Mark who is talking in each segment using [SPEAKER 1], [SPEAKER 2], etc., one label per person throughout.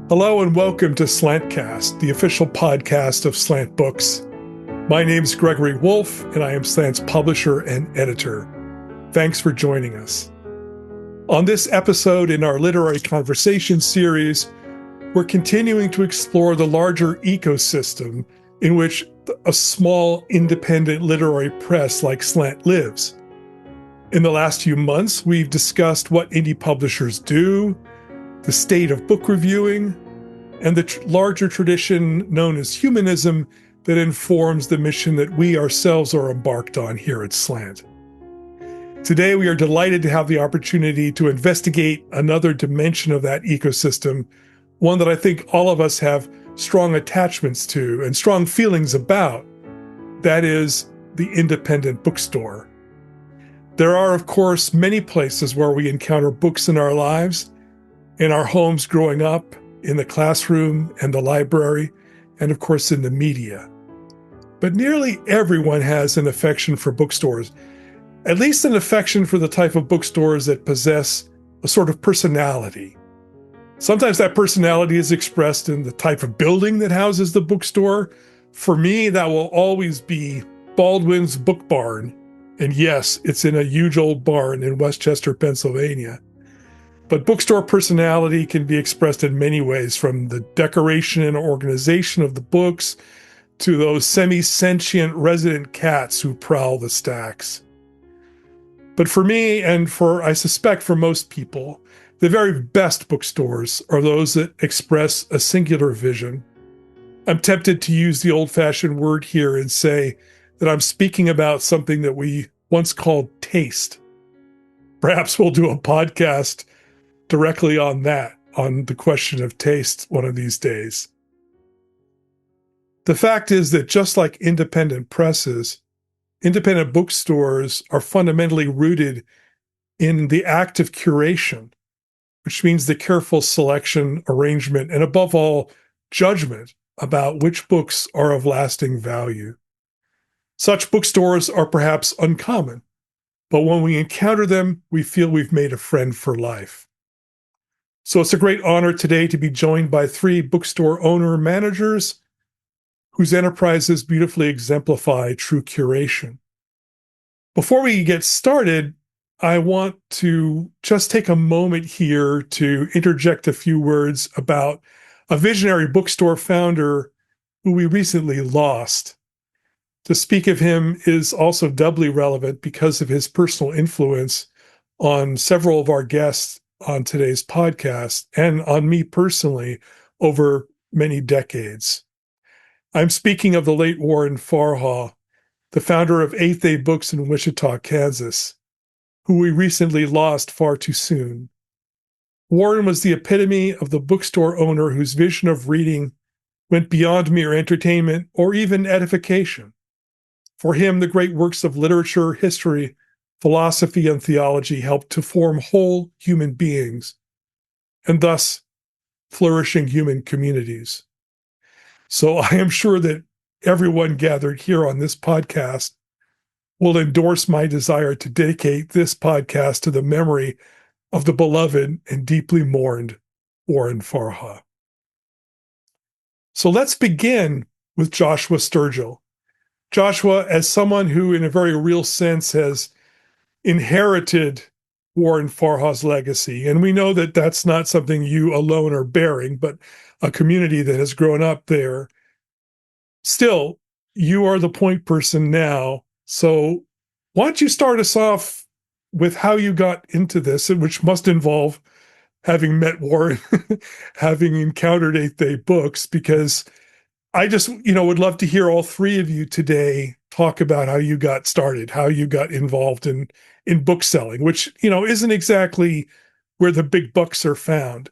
[SPEAKER 1] Hello and welcome to SlantCast, the official podcast of Slant Books. My name is Gregory Wolfe, and I am Slant's publisher and editor. Thanks for joining us. On this episode in our Literary Conversation series, we're continuing to explore the larger ecosystem in which a small independent literary press like Slant lives. In the last few months, we've discussed what indie publishers do, the state of book reviewing, and the larger tradition known as humanism that informs the mission that we ourselves are embarked on here at Slant. Today, we are delighted to have the opportunity to investigate another dimension of that ecosystem, one that I think all of us have strong attachments to and strong feelings about. That is the independent bookstore. There are, of course, many places where we encounter books in our lives, in our homes growing up, in the classroom and the library, and of course in the media. But nearly everyone has an affection for bookstores, at least an affection for the type of bookstores that possess a sort of personality. Sometimes that personality is expressed in the type of building that houses the bookstore. For me, that will always be Baldwin's Book Barn. And yes, it's in a huge old barn in Westchester, Pennsylvania. But bookstore personality can be expressed in many ways, from the decoration and organization of the books to those semi-sentient resident cats who prowl the stacks. But for me, and I suspect for most people, the very best bookstores are those that express a singular vision. I'm tempted to use the old-fashioned word here and say that I'm speaking about something that we once called taste. Perhaps we'll do a podcast directly on that, on the question of taste one of these days. The fact is that just like independent presses, independent bookstores are fundamentally rooted in the act of curation, which means the careful selection, arrangement, and above all, judgment about which books are of lasting value. Such bookstores are perhaps uncommon, but when we encounter them, we feel we've made a friend for life. So it's a great honor today to be joined by three bookstore owner-managers whose enterprises beautifully exemplify true curation. Before we get started, I want to just take a moment here to interject a few words about a visionary bookstore founder who we recently lost. To speak of him is also doubly relevant because of his personal influence on several of our guests on today's podcast and on me personally over many decades. I'm speaking of the late Warren Farha, the founder of Eighth Day Books in Wichita, Kansas, who we recently lost far too soon. Warren was the epitome of the bookstore owner whose vision of reading went beyond mere entertainment or even edification. For him, the great works of literature, history, philosophy, and theology helped to form whole human beings, and thus flourishing human communities. So I am sure that everyone gathered here on this podcast will endorse my desire to dedicate this podcast to the memory of the beloved and deeply mourned Warren Farha. So let's begin with Joshua Sturgill. Joshua, as someone who in a very real sense has inherited Warren Farha's legacy, and we know that that's not something you alone are bearing, but a community that has grown up there. Still, you are the point person now. So why don't you start us off with how you got into this, which must involve having met Warren, having encountered Eighth Day Books, because I just, would love to hear all three of you today talk about how you got started, how you got involved in bookselling, which, isn't exactly where the big bucks are found.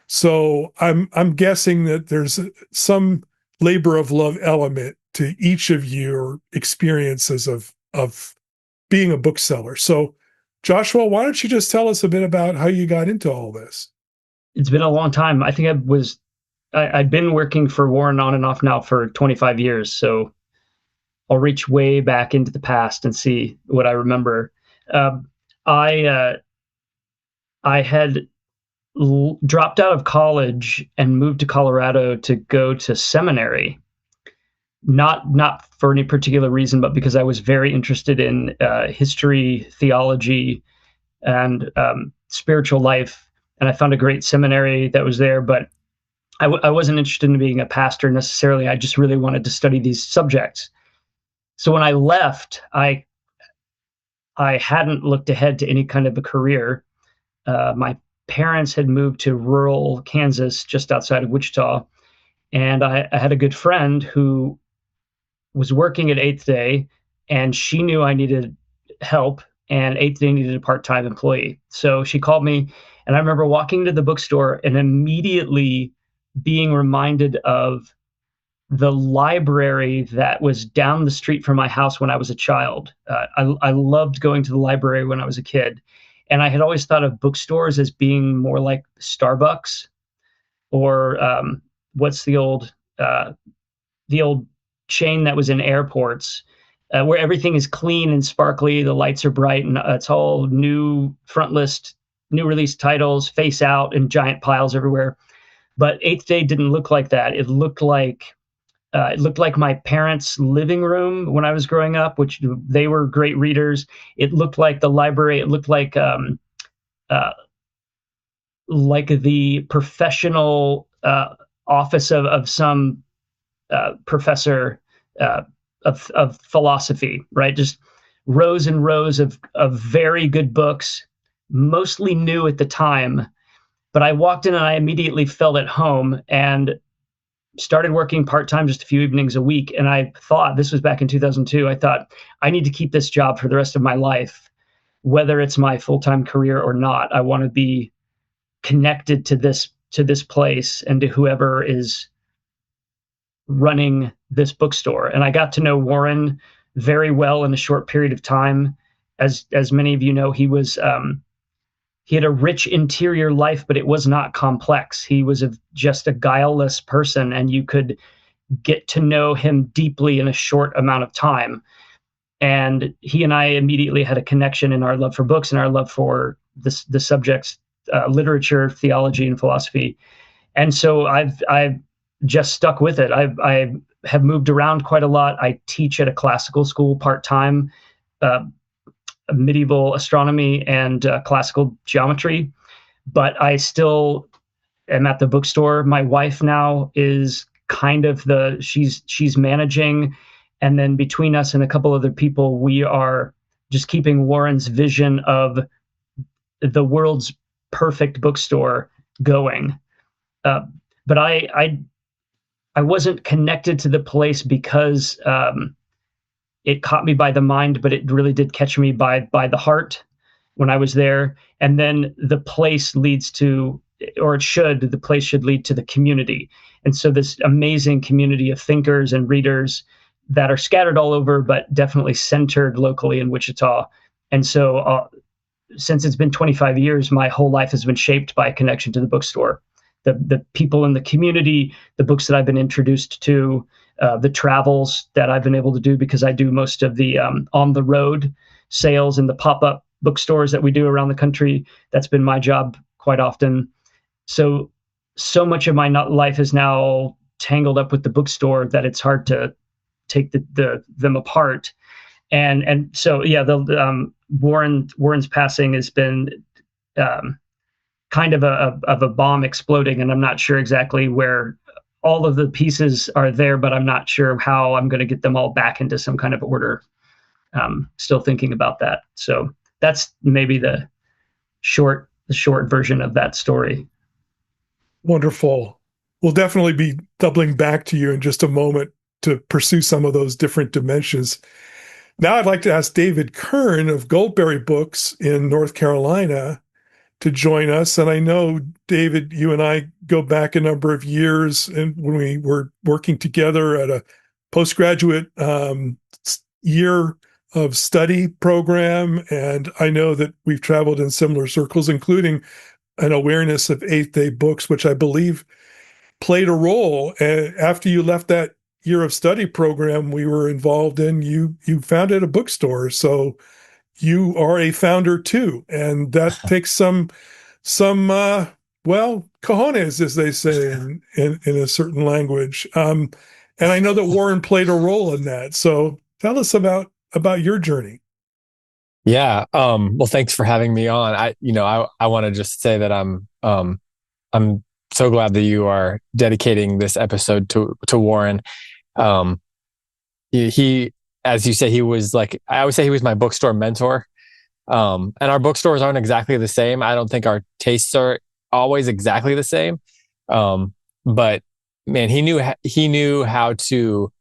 [SPEAKER 1] So I'm guessing that there's some labor of love element to each of your experiences of being a bookseller. So Joshua, why don't you just tell us a bit about how you got into all this?
[SPEAKER 2] It's been a long time. I think I'd been working for Warren on and off now for 25 years. So I'll reach way back into the past and see what I remember. I had dropped out of college and moved to Colorado to go to seminary. Not for any particular reason, but because I was very interested in history, theology, and spiritual life. And I found a great seminary that was there, but I wasn't interested in being a pastor necessarily. I just really wanted to study these subjects. So when I left, I hadn't looked ahead to any kind of a career. My parents had moved to rural Kansas, just outside of Wichita, and I had a good friend who was working at Eighth Day, and she knew I needed help, and Eighth Day needed a part-time employee. So she called me, and I remember walking to the bookstore and immediately being reminded of the library that was down the street from my house when I was a child. I loved going to the library when I was a kid, and I had always thought of bookstores as being more like Starbucks or what's the old chain that was in airports, where everything is clean and sparkly, the lights are bright, and it's all new front list, new release titles, face out, and giant piles everywhere. But Eighth Day didn't look like that. It looked like my parents' living room when I was growing up, which they were great readers. It looked like the library. It looked like the professional office of some professor of philosophy, right? Just rows and rows of very good books, mostly new at the time. But I walked in and I immediately felt at home and started working part-time just a few evenings a week. And I thought, this was back in 2002, I thought, I need to keep this job for the rest of my life, whether it's my full-time career or not. I want to be connected to this place and to whoever is running this bookstore. And I got to know Warren very well in a short period of time. As many of you know, he had a rich interior life, but it was not complex. He was just a guileless person, and you could get to know him deeply in a short amount of time. And he and I immediately had a connection in our love for books and our love for the subjects, literature, theology, and philosophy. And so I've just stuck with it. I have moved around quite a lot. I teach at a classical school part-time, medieval astronomy and classical geometry, but I still am at the bookstore. My wife now is kind of she's managing, and then between us and a couple other people, we are just keeping Warren's vision of the world's perfect bookstore going. But I wasn't connected to the place because it caught me by the mind, but it really did catch me by the heart when I was there. And then the place leads to, or the place should lead to the community. And so this amazing community of thinkers and readers that are scattered all over, but definitely centered locally in Wichita. And so since it's been 25 years, my whole life has been shaped by a connection to the bookstore. The people in the community, the books that I've been introduced to, the travels that I've been able to do, because I do most of the on the road sales and the pop-up bookstores that we do around the country. That's been my job quite often. So much of my life is now tangled up with the bookstore that it's hard to take them apart. And so, yeah, Warren's passing has been kind of a bomb exploding, and I'm not sure exactly where all of the pieces are there, but I'm not sure how I'm going to get them all back into some kind of order. Still thinking about that. So that's maybe the short version of that story.
[SPEAKER 1] Wonderful. We'll definitely be doubling back to you in just a moment to pursue some of those different dimensions. Now I'd like to ask David Kern of Goldberry Books in North Carolina to join us. And I know, David, you and I go back a number of years, and when we were working together at a postgraduate year of study program. And I know that we've traveled in similar circles, including an awareness of Eighth Day books, which I believe played a role. After you left that year of study program we were involved in, you founded a bookstore. So you are a founder too, and that takes some well, cojones, as they say in a certain language. And I know that Warren played a role in that. So tell us about your journey.
[SPEAKER 3] Yeah. Well, thanks for having me on. I want to just say that I'm so glad that you are dedicating this episode to Warren. Um, he, as you say, he was like, I always say he was my bookstore mentor. And our bookstores aren't exactly the same. I don't think our tastes are always exactly the same. But man, he knew how to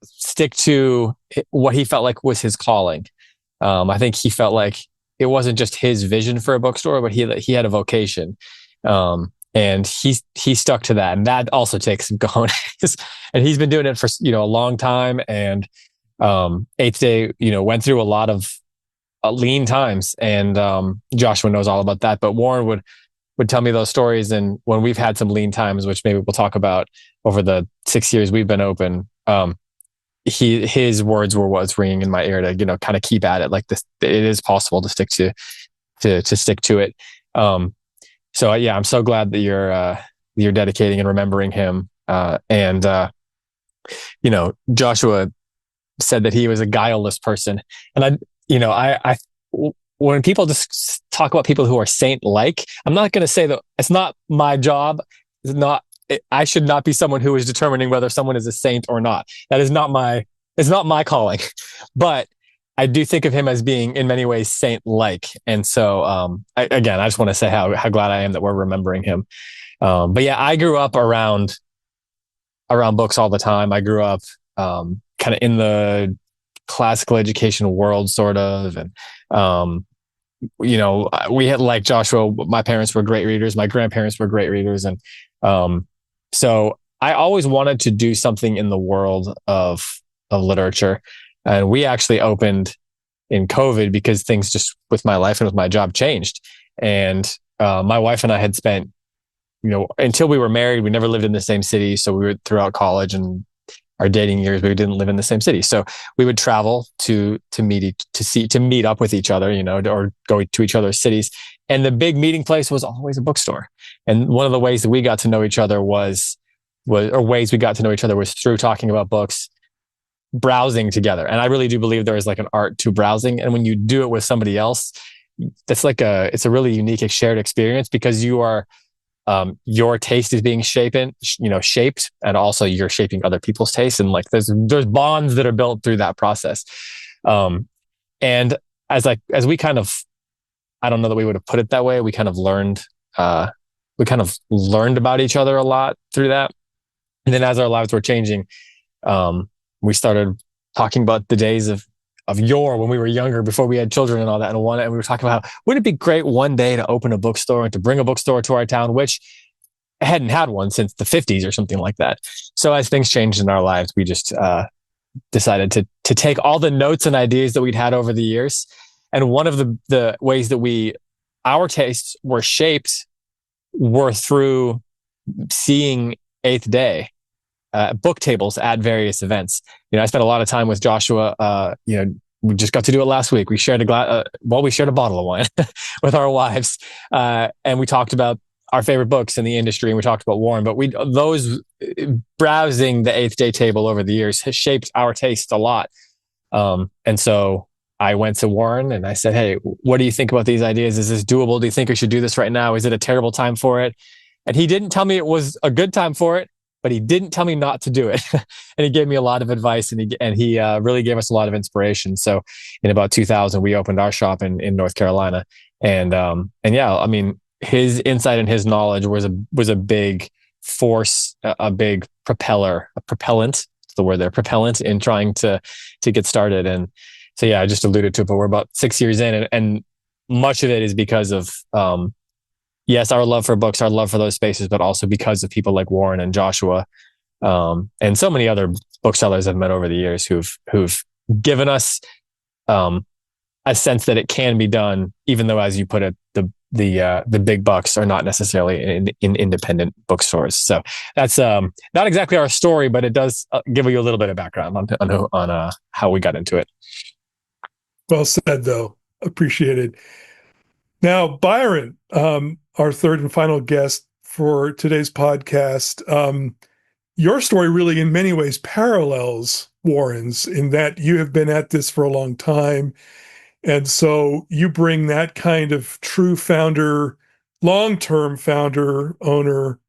[SPEAKER 3] stick to what he felt like was his calling. I think he felt like it wasn't just his vision for a bookstore, but he had a vocation. And he stuck to that. And that also takes some cojones. And he's been doing it for, a long time. And, Eighth Day, went through a lot of lean times. And, Joshua knows all about that, but Warren would tell me those stories. And when we've had some lean times, which maybe we'll talk about over the 6 years we've been open, his words were what's ringing in my ear to, kind of keep at it. Like this, it is possible to stick to stick to it. So yeah, I'm so glad that you're dedicating and remembering him. And Joshua said that he was a guileless person. And I when people just talk about people who are saint-like, I'm not going to say that it's not my job. I should not be someone who is determining whether someone is a saint or not. It's not my calling, but I do think of him as being in many ways saint-like. And so, I just want to say how glad I am that we're remembering him. But yeah, I grew up around books all the time. I grew up, kind of in the classical education world, sort of. And, we had, like Joshua, my parents were great readers. My grandparents were great readers. And, so I always wanted to do something in the world of literature. And we actually opened in COVID because things just with my life and with my job changed. And, my wife and I had spent, until we were married, we never lived in the same city. So we were throughout college and our dating years, we didn't live in the same city. So we would travel to meet up with each other, or go to each other's cities. And the big meeting place was always a bookstore. And one of the ways that we got to know each other was through talking about books, browsing together. And I really do believe there is like an art to browsing. And when you do it with somebody else, it's a really unique shared experience because your taste is being shaped, and also you're shaping other people's tastes. And like, there's bonds that are built through that process. And as we kind of, I don't know that we would have put it that way. We kind of learned about each other a lot through that. And then as our lives were changing, we started talking about the days of yore when we were younger, before we had children and all that. And we were talking about, wouldn't it be great one day to open a bookstore and to bring a bookstore to our town, which hadn't had one since the 50s or something like that. So as things changed in our lives, we just decided to take all the notes and ideas that we'd had over the years. And one of the ways that our tastes were shaped were through seeing Eighth Day book tables at various events. I spent a lot of time with Joshua. We just got to do it last week. We shared we shared a bottle of wine with our wives, and we talked about our favorite books in the industry, and we talked about Warren. But those browsing the Eighth Day table over the years has shaped our taste a lot. And so I went to Warren and I said, "Hey, what do you think about these ideas? Is this doable? Do you think we should do this right now? Is it a terrible time for it?" And he didn't tell me it was a good time for it, but he didn't tell me not to do it. And he gave me a lot of advice, and he really gave us a lot of inspiration. So in about 2000, we opened our shop in North Carolina. And yeah, I mean, his insight and his knowledge was a big force, a big propellant, is the word there, propellant in trying to get started. And so, yeah, I just alluded to it, but we're about 6 years in, and much of it is because of, yes, our love for books, our love for those spaces, but also because of people like Warren and Joshua, and so many other booksellers I've met over the years who've given us a sense that it can be done, even though, as you put it, the big bucks are not necessarily in independent bookstores. So that's not exactly our story, but it does give you a little bit of background on how we got into it.
[SPEAKER 1] Well said, though. Appreciated. Now, Byron, our third and final guest for today's podcast. Your story really in many ways parallels Warren's in that you have been at this for a long time. And so you bring that kind of true founder, long-term founder, owner,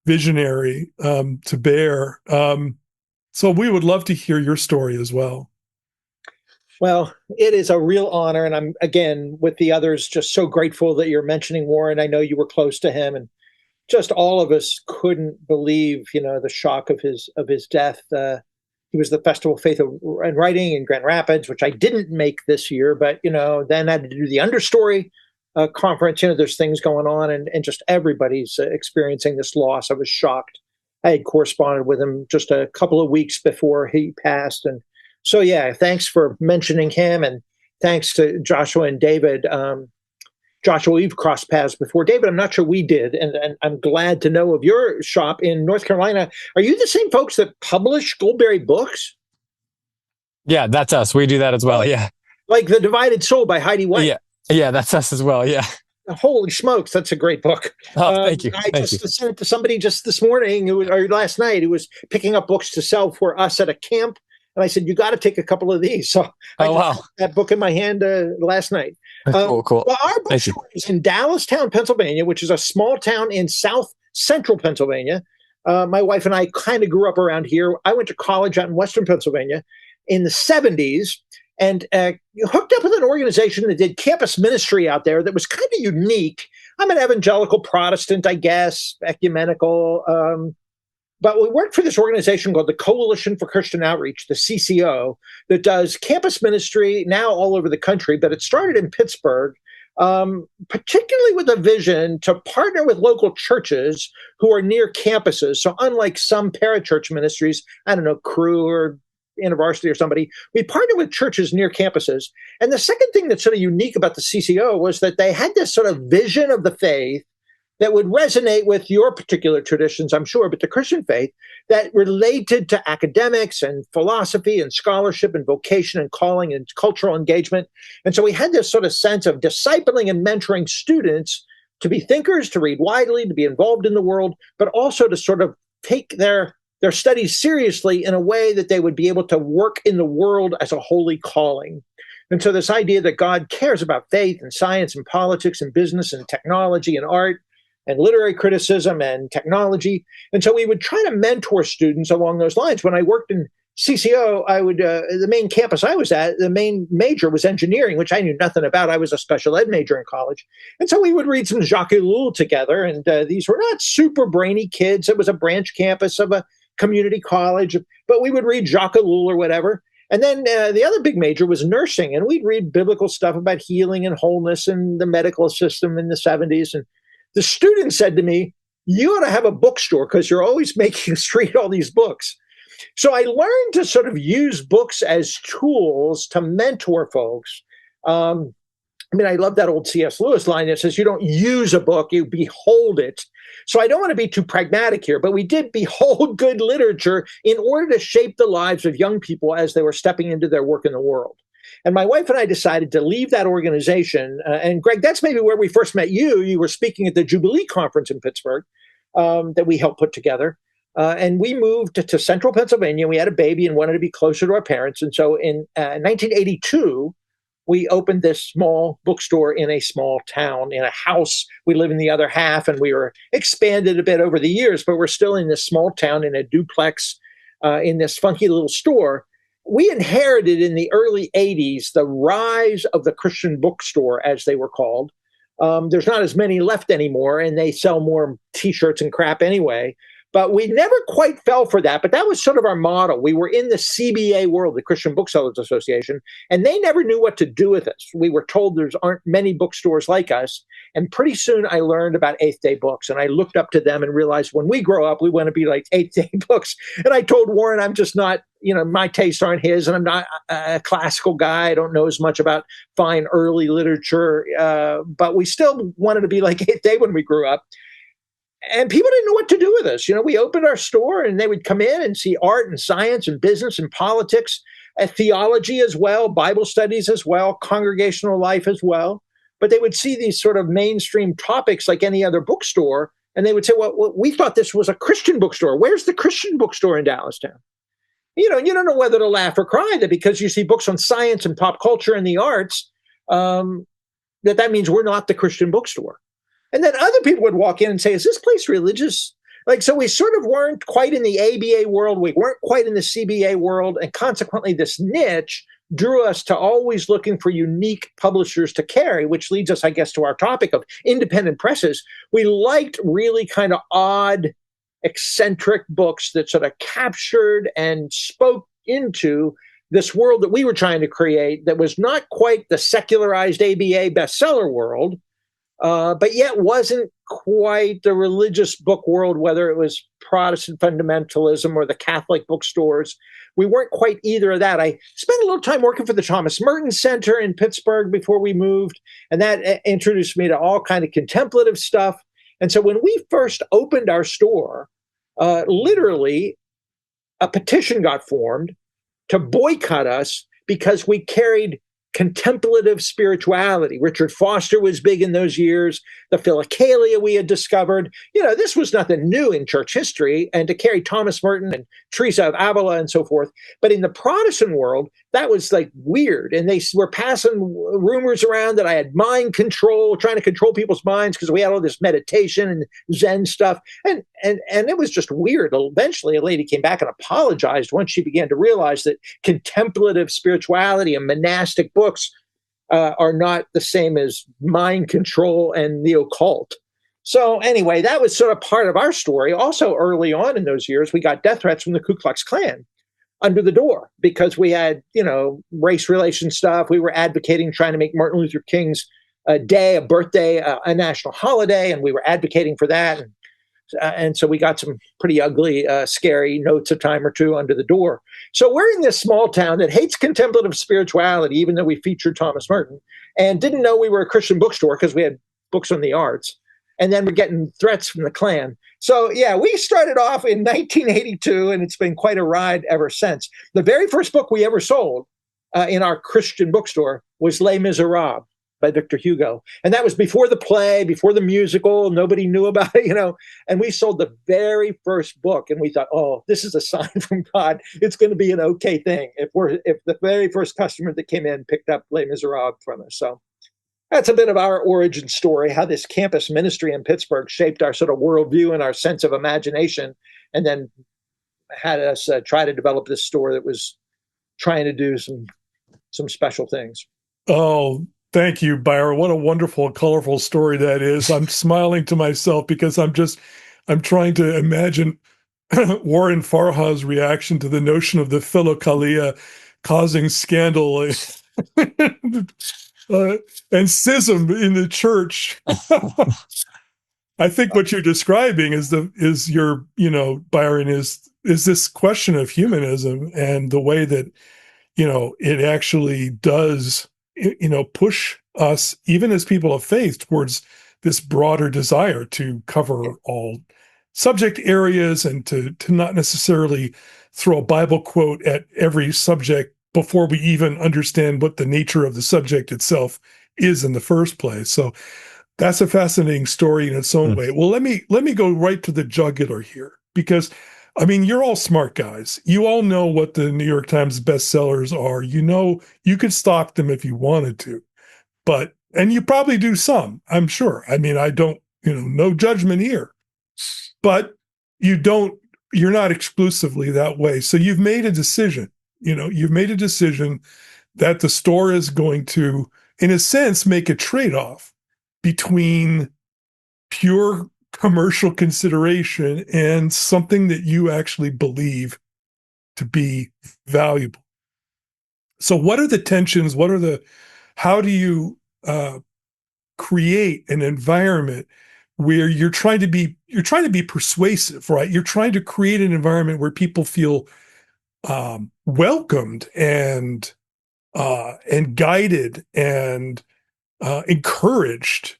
[SPEAKER 1] visionary to bear. So we would love to hear your story as well.
[SPEAKER 4] Well, it is a real honor. And I'm, again, with the others, just so grateful that you're mentioning Warren. I know you were close to him, and just all of us couldn't believe, the shock of his death. He was the Festival of Faith and Writing in Grand Rapids, which I didn't make this year, but, then I had to do the Understory conference. There's things going on, and just everybody's experiencing this loss. I was shocked. I had corresponded with him just a couple of weeks before he passed. And so, yeah, thanks for mentioning him. And thanks to Joshua and David. Joshua, we've crossed paths before. David, I'm not sure we did. And I'm glad to know of your shop in North Carolina. Are you the same folks that publish Goldberry books?
[SPEAKER 3] Yeah, that's us. We do that as well. Yeah.
[SPEAKER 4] Like The Divided Soul by Heidi White.
[SPEAKER 3] Yeah, that's us as well. Yeah.
[SPEAKER 4] Holy smokes, that's a great book.
[SPEAKER 3] Oh, thank you.
[SPEAKER 4] I just sent it to somebody just this morning, or last night, who was picking up books to sell for us at a camp. And I said, you got to take a couple of these. So I had that book in my hand last night.
[SPEAKER 3] Cool.
[SPEAKER 4] Well, our bookstore is in Dallastown, Pennsylvania, which is a small town in south central Pennsylvania. My wife and I kind of grew up around here. I went to college out in western Pennsylvania in the 70s and hooked up with an organization that did campus ministry out there that was kind of unique. I'm an evangelical Protestant, I guess, ecumenical. But we worked for this organization called the Coalition for Christian Outreach, the CCO, that does campus ministry now all over the country. But it started in Pittsburgh, particularly with a vision to partner with local churches who are near campuses. So unlike some parachurch ministries, I don't know, Cru or InterVarsity or somebody, we partnered with churches near campuses. And the second thing that's sort of unique about the CCO was that they had this sort of vision of the faith that would resonate with your particular traditions, I'm sure, but the Christian faith that related to academics and philosophy and scholarship and vocation and calling and cultural engagement. And so we had this sort of sense of discipling and mentoring students to be thinkers, to read widely, to be involved in the world, but also to sort of take their studies seriously in a way that they would be able to work in the world as a holy calling. And so this idea that God cares about faith and science and politics and business and technology and art and literary criticism and technology. And so we would try to mentor students along those lines. When I worked in CCO, I would, the main campus I was at, the main major was engineering, which I knew nothing about. I was a special ed major in college. And so we would read some Jacques Ellul together. And these were not super brainy kids. It was a branch campus of a community college, but we would read Jacques Ellul or whatever. And then the other big major was nursing. And we'd read biblical stuff about healing and wholeness and the medical system in the 70s. And the student said to me, you ought to have a bookstore because you're always making us read all these books. So I learned to sort of use books as tools to mentor folks. I love that old C.S. Lewis line that says, you don't use a book, you behold it. So I don't want to be too pragmatic here, but we did behold good literature in order to shape the lives of young people as they were stepping into their work in the world. And my wife and I decided to leave that organization. And Greg, that's maybe where we first met you. You were speaking at the Jubilee Conference in Pittsburgh that we helped put together. And we moved to central Pennsylvania. We had a baby and wanted to be closer to our parents. And so in 1982, we opened this small bookstore in a small town, in a house. We live in the other half, and we were expanded a bit over the years, but we're still in this small town in a duplex in this funky little store. We inherited in the early 80s the rise of the Christian bookstore, as they were called. There's not as many left anymore, and they sell more T-shirts and crap anyway. But we never quite fell for that. But that was sort of our model. We were in the CBA world, the Christian Booksellers Association, and they never knew what to do with us. We were told there aren't many bookstores like us. And pretty soon I learned about Eighth Day Books, and I looked up to them and realized when we grow up, we want to be like Eighth Day Books. And I told Warren, I'm just not, my tastes aren't his, and I'm not a classical guy. I don't know as much about fine early literature, but we still wanted to be like Eighth Day when we grew up. And people didn't know what to do with us. We opened our store and they would come in and see art and science and business and politics, and theology as well, Bible studies as well, congregational life as well. but they would see these sort of mainstream topics like any other bookstore, and they would say, well, we thought this was a Christian bookstore. Where's the Christian bookstore in Dallastown? You don't know whether to laugh or cry, that because you see books on science and pop culture and the arts, that means we're not the Christian bookstore. And then other people would walk in and say, is this place religious? So we sort of weren't quite in the ABA world. We weren't quite in the CBA world. And consequently, this niche drew us to always looking for unique publishers to carry, which leads us, I guess, to our topic of independent presses. We liked really kind of odd, eccentric books that sort of captured and spoke into this world that we were trying to create that was not quite the secularized ABA bestseller world, but yet wasn't quite the religious book world, whether it was Protestant fundamentalism or the Catholic bookstores. We weren't quite either of that. I spent a little time working for the Thomas Merton Center in Pittsburgh before we moved, and that introduced me to all kind of contemplative stuff. And so when we first opened our store, literally a petition got formed to boycott us because we carried contemplative spirituality. Richard Foster was big in those years. The Philokalia we had discovered. This was nothing new in church history, and to carry Thomas Merton and Teresa of Avila and so forth. But in the Protestant world, that was like weird. And they were passing rumors around that I had mind control, trying to control people's minds because we had all this meditation and Zen stuff. And it was just weird. Eventually, a lady came back and apologized once she began to realize that contemplative spirituality and monastic books are not the same as mind control and the occult. So anyway, that was sort of part of our story. Also, early on in those years, we got death threats from the Ku Klux Klan under the door because we had, race relations stuff. We were advocating trying to make Martin Luther King's day, a birthday, a national holiday, and we were advocating for that. And so we got some pretty ugly, scary notes a time or two under the door. So we're in this small town that hates contemplative spirituality, even though we featured Thomas Merton, and didn't know we were a Christian bookstore because we had books on the arts. And then we're getting threats from the Klan. So, yeah, we started off in 1982, and it's been quite a ride ever since. The very first book we ever sold in our Christian bookstore was Les Miserables by Victor Hugo. And that was before the play, before the musical. Nobody knew about it, And we sold the very first book, and we thought, oh, this is a sign from God. It's going to be an okay thing if the very first customer that came in picked up Les Miserables from us. So that's a bit of our origin story, how this campus ministry in Pittsburgh shaped our sort of worldview and our sense of imagination, and then had us try to develop this store that was trying to do some special things.
[SPEAKER 1] Oh, thank you, Byron. What a wonderful, colorful story that is. I'm smiling to myself because I'm trying to imagine Warren Farha's reaction to the notion of the Philokalia causing scandal and schism in the church. I think what you're describing is your, Byron, is this question of humanism and the way that, it actually does, push us, even as people of faith, towards this broader desire to cover all subject areas and to not necessarily throw a Bible quote at every subject before we even understand what the nature of the subject itself is in the first place. So that's a fascinating story in its own way. Well, let me go right to the jugular here, because you're all smart guys. You all know what the New York Times bestsellers are. You could stock them if you wanted to, and you probably do some, I'm sure. I don't, no judgment here, but you're not exclusively that way. So you've made a decision. You've made a decision that the store is going to, in a sense, make a trade-off between pure commercial consideration and something that you actually believe to be valuable. So what are the tensions? How do you create an environment where you're trying to be persuasive, right? You're trying to create an environment where people feel welcomed and guided and encouraged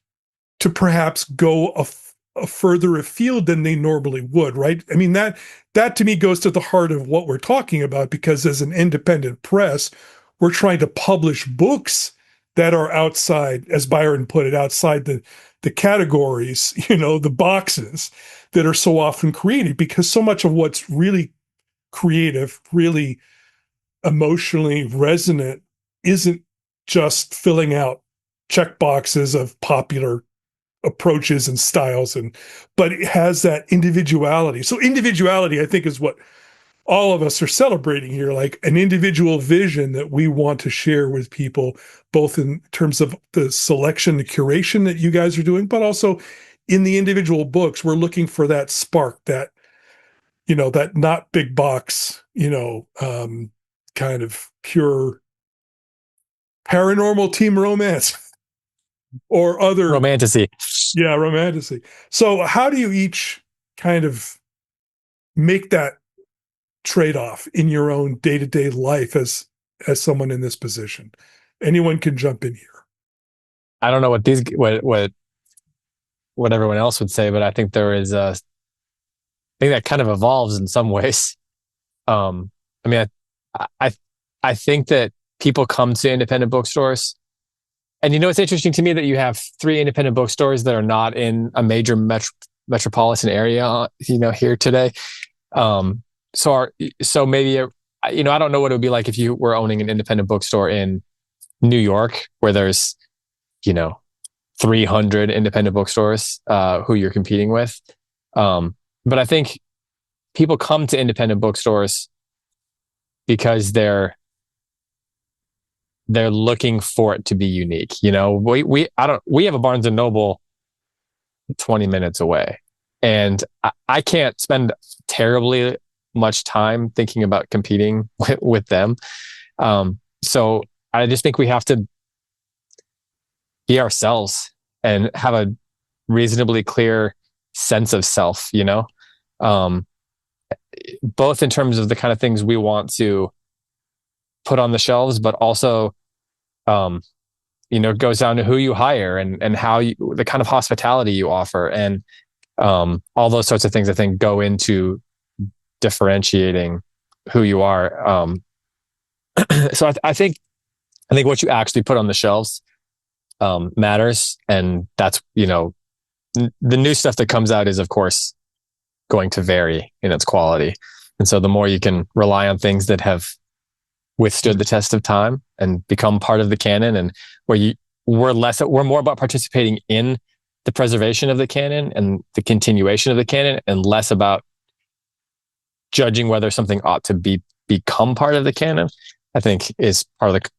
[SPEAKER 1] to perhaps go a further afield than they normally would, right? That to me goes to the heart of what we're talking about, because as an independent press, we're trying to publish books that are outside, as Byron put it, outside the categories, the boxes that are so often created, because so much of what's really creative, really emotionally resonant, isn't just filling out check boxes of popular approaches and styles, but it has that individuality. So individuality, I think, is what all of us are celebrating here, like an individual vision that we want to share with people, both in terms of the selection, the curation that you guys are doing, but also in the individual books. We're looking for that spark, that, that not big box, kind of pure paranormal team romance or other
[SPEAKER 3] romantasy.
[SPEAKER 1] Yeah, romantasy. So how do you each kind of make that trade-off in your own day-to-day life as someone in this position? Anyone can jump in here.
[SPEAKER 3] I don't know what everyone else would say, but I think there is a thing that kind of evolves in some ways. I mean, I think that people come to independent bookstores, and it's interesting to me that you have 3 independent bookstores that are not in a major metropolitan area, here today. So maybe, I don't know what it would be like if you were owning an independent bookstore in New York, where there's, 300 independent bookstores, who you're competing with. But I think people come to independent bookstores because they're looking for it to be unique. We have a Barnes and Noble 20 minutes away, and I can't spend terribly much time thinking about competing with them. So I just think we have to be ourselves and have a reasonably clear sense of self, both in terms of the kind of things we want to put on the shelves, but also, it goes down to who you hire and how the kind of hospitality you offer, and all those sorts of things, I think, go into differentiating who you are. So I think what you actually put on the shelves matters, and that's the new stuff that comes out is, of course, going to vary in its quality, and so the more you can rely on things that have withstood the test of time and become part of the canon, and we're more about participating in the preservation of the canon and the continuation of the canon, and less about judging whether something ought to become part of the canon, I think is part of the,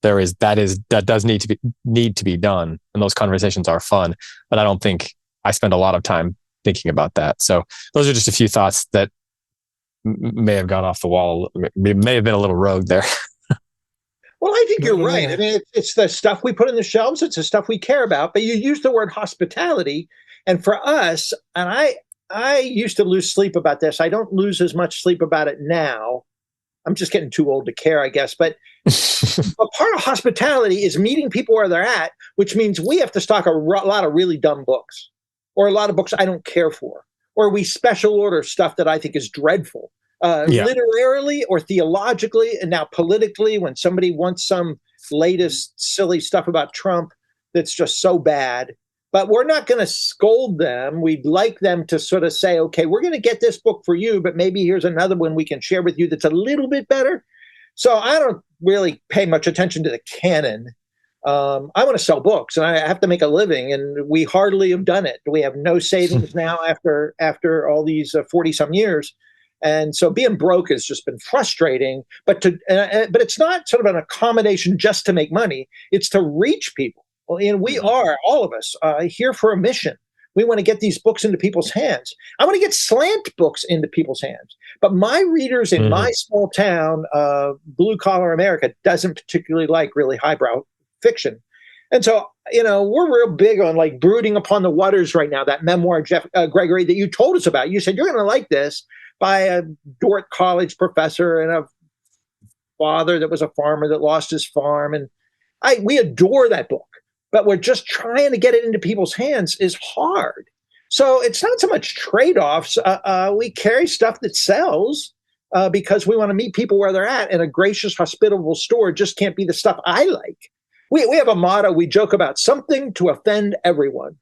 [SPEAKER 3] that does need to be done. And those conversations are fun, but I don't think I spend a lot of time thinking about that. So those are just a few thoughts that may have gone off the wall. May have been a little rogue there.
[SPEAKER 4] Well, I think you're right. I mean, it's the stuff we put in the shelves. It's the stuff we care about. But you use the word hospitality. And for us, and I used to lose sleep about this. I don't lose as much sleep about it now. I'm just getting too old to care, I guess. But a part of hospitality is meeting people where they're at, which means we have to stock a lot of really dumb books, or a lot of books I don't care for, or we special order stuff that I think is dreadful. Literarily or theologically, and now politically, when somebody wants some latest silly stuff about Trump that's just so bad. But we're not going to scold them. We'd like them to sort of say, okay, we're going to get this book for you, but maybe here's another one we can share with you that's a little bit better. So I don't really pay much attention to the canon. I want to sell books, and I have to make a living, and we hardly have done it. We have no savings now after all these 40-some years. And so being broke has just been frustrating, but it's not sort of an accommodation just to make money. It's to reach people. Well, and we are, all of us, here for a mission. We want to get these books into people's hands. I want to get Slant books into people's hands. But my readers in my small town, blue-collar America, doesn't particularly like really highbrow fiction. And so, we're real big on like Brooding Upon the Waters right now, that memoir, Gregory, that you told us about. You said, you're going to like this, by a Dordt College professor and a father that was a farmer that lost his farm. And we adore that book, but we're just trying to get it into people's hands is hard. So it's not so much trade-offs. We carry stuff that sells because we want to meet people where they're at, and a gracious, hospitable store just can't be the stuff I like. We have a motto. We joke about something to offend everyone.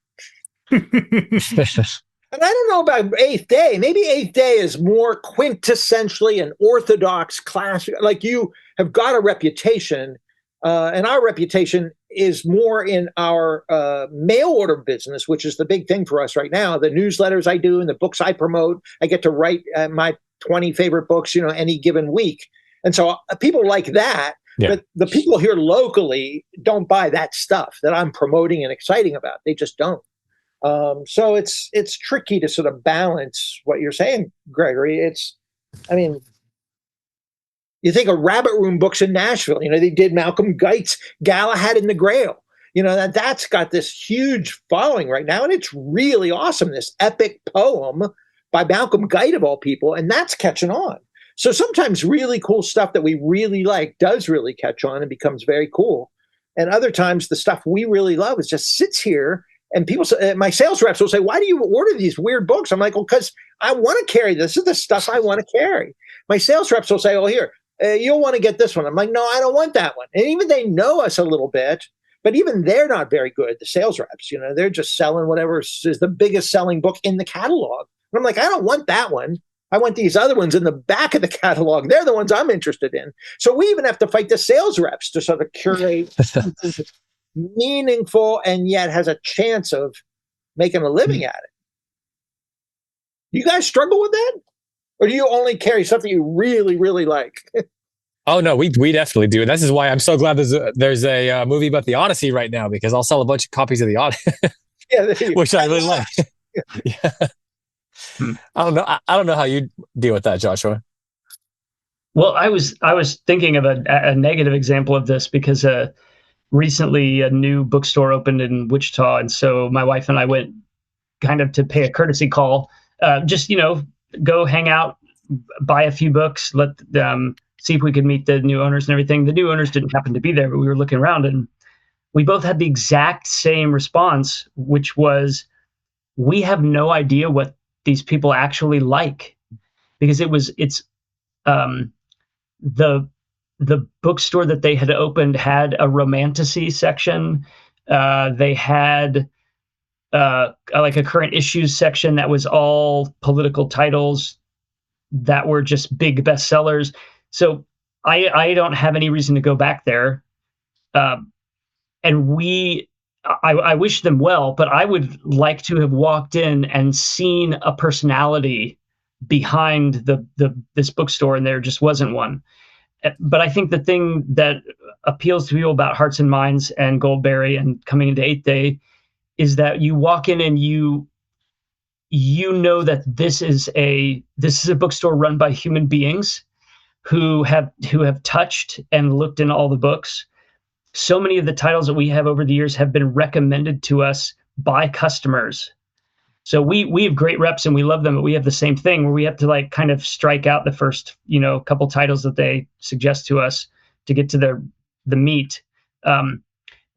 [SPEAKER 4] And I don't know about Eighth Day. Maybe Eighth Day is more quintessentially an orthodox classic. Like, you have got a reputation, and our reputation is more in our mail order business, which is the big thing for us right now. The newsletters I do and the books I promote, I get to write my 20 favorite books, any given week. And so people like that. Yeah. But the people here locally don't buy that stuff that I'm promoting and exciting about. They just don't. So it's tricky to sort of balance what you're saying, Gregory. You think of Rabbit Room Books in Nashville. They did Malcolm Guite's Galahad and the Grail. That's got this huge following right now, and it's really awesome. This epic poem by Malcolm Guite, of all people, and that's catching on. So sometimes really cool stuff that we really like does really catch on and becomes very cool. And other times the stuff we really love is just sits here. And people say, my sales reps will say, why do you order these weird books? I'm like, well, because I want to carry this. This is the stuff I want to carry. My sales reps will say, oh, here, you'll want to get this one. I'm like, no, I don't want that one. And even they know us a little bit, but even they're not very good, the sales reps. They're just selling whatever is the biggest selling book in the catalog. And I'm like, I don't want that one. I want these other ones in the back of the catalog. They're the ones I'm interested in. So we even have to fight the sales reps to sort of curate meaningful and yet has a chance of making a living at it. You guys struggle with that? Or do you only carry something you really, really like?
[SPEAKER 3] Oh, no, we definitely do. And this is why I'm so glad there's a movie about the Odyssey right now, because I'll sell a bunch of copies of the Odyssey, which I really like. Yeah. I don't know how you deal with that, Joshua.
[SPEAKER 2] Well, I was thinking of a negative example of this because recently a new bookstore opened in Wichita, and so my wife and I went kind of to pay a courtesy call, just go hang out, buy a few books, let see if we could meet the new owners and everything. The new owners didn't happen to be there, but we were looking around, and we both had the exact same response, which was, we have no idea what these people actually like, because it's the bookstore that they had opened had a romantasy section. They had like a current issues section that was all political titles that were just big bestsellers. So I don't have any reason to go back there. And I wish them well, but I would like to have walked in and seen a personality behind this bookstore, and there just wasn't one. But I think the thing that appeals to people about Hearts and Minds and Goldberry and coming into Eighth Day is that you walk in and you know that this is a bookstore run by human beings who have touched and looked in all the books. So many of the titles that we have over the years have been recommended to us by customers. So we have great reps and we love them, but we have the same thing where we have to kind of strike out the first, couple titles that they suggest to us to get to the meat.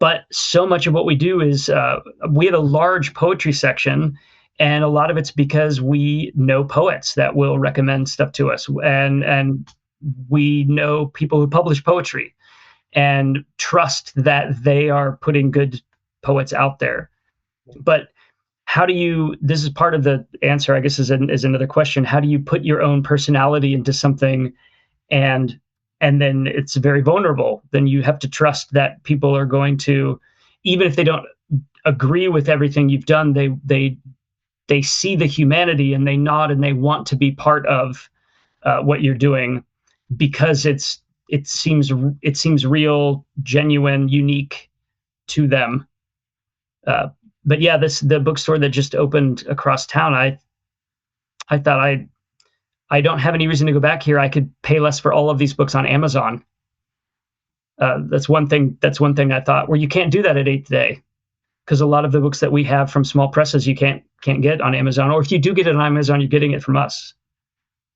[SPEAKER 2] But so much of what we do is we have a large poetry section, and a lot of it's because we know poets that will recommend stuff to us, and we know people who publish poetry and trust that they are putting good poets out there. But how do you, this is part of the answer, I guess, is another question. How do you put your own personality into something, and then it's very vulnerable? Then you have to trust that people are going to, even if they don't agree with everything you've done, they see the humanity and they nod and they want to be part of what you're doing, because it seems real, genuine, unique to them. But yeah, the bookstore that just opened across town, I thought I don't have any reason to go back here. I could pay less for all of these books on Amazon. That's one thing I thought, where you can't do that at Eighth Day, because a lot of the books that we have from small presses you can't get on Amazon, or if you do get it on Amazon, you're getting it from us.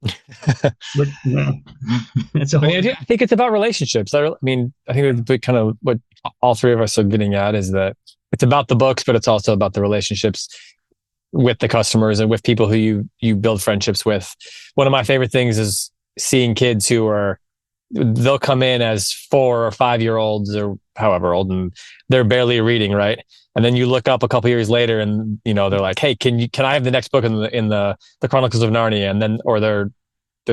[SPEAKER 2] But, it's a whole
[SPEAKER 3] I think it's about relationships. I think it's kind of what all three of us are getting at, is that it's about the books, but it's also about the relationships with the customers and with people who you build friendships with. One of my favorite things is seeing kids they'll come in as 4 or 5 year olds or however old, and they're barely reading, right? And then you look up a couple years later, and they're like, "Hey, can I have the next book in the Chronicles of Narnia?" And then, or they're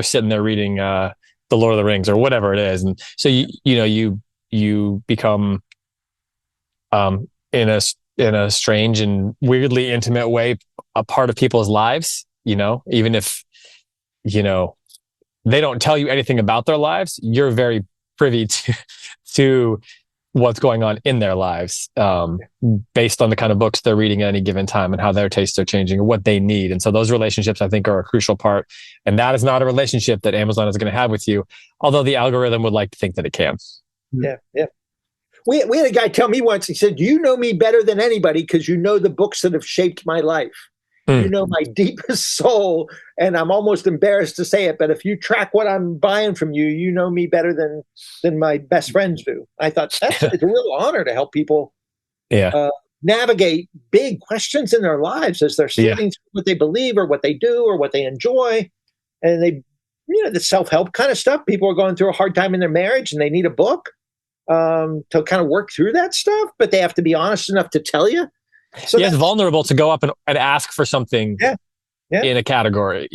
[SPEAKER 3] sitting there reading the Lord of the Rings or whatever it is, and so you become in a strange and weirdly intimate way a part of people's lives. Even if they don't tell you anything about their lives, you're very privy to what's going on in their lives, based on the kind of books they're reading at any given time and how their tastes are changing and what they need. And so those relationships, I think, are a crucial part. And that is not a relationship that Amazon is going to have with you, although the algorithm would like to think that it can.
[SPEAKER 4] Yeah, yeah. We had a guy tell me once, he said, "You know me better than anybody because you know the books that have shaped my life. You know my deepest soul, and I'm almost embarrassed to say it, but if you track what I'm buying from you, you know me better than my best friends do." I thought it's a real honor to help people navigate big questions in their lives as they're sorting through what they believe or what they do or what they enjoy. And the self-help kind of stuff. People are going through a hard time in their marriage and they need a book to kind of work through that stuff, but they have to be honest enough to tell you. So
[SPEAKER 3] it's vulnerable to go up and ask for something
[SPEAKER 4] in
[SPEAKER 3] a category,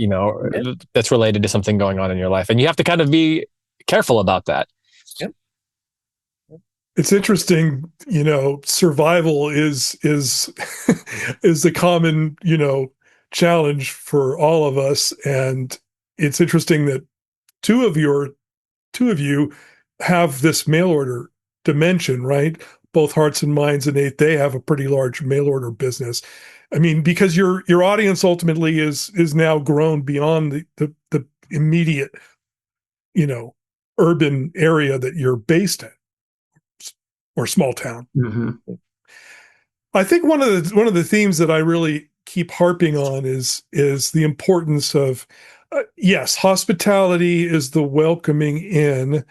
[SPEAKER 3] that's related to something going on in your life. And you have to kind of be careful about that.
[SPEAKER 4] Yeah.
[SPEAKER 1] It's interesting, survival is is the common, challenge for all of us. And it's interesting that two of you have this mail order dimension, right? Both Hearts and Minds and 8, they have a pretty large mail order business. I mean, because your audience ultimately is now grown beyond the immediate, urban area that you're based in, or small town.
[SPEAKER 2] Mm-hmm.
[SPEAKER 1] I think one of the themes that I really keep harping on is the importance of yes, hospitality is the welcoming in.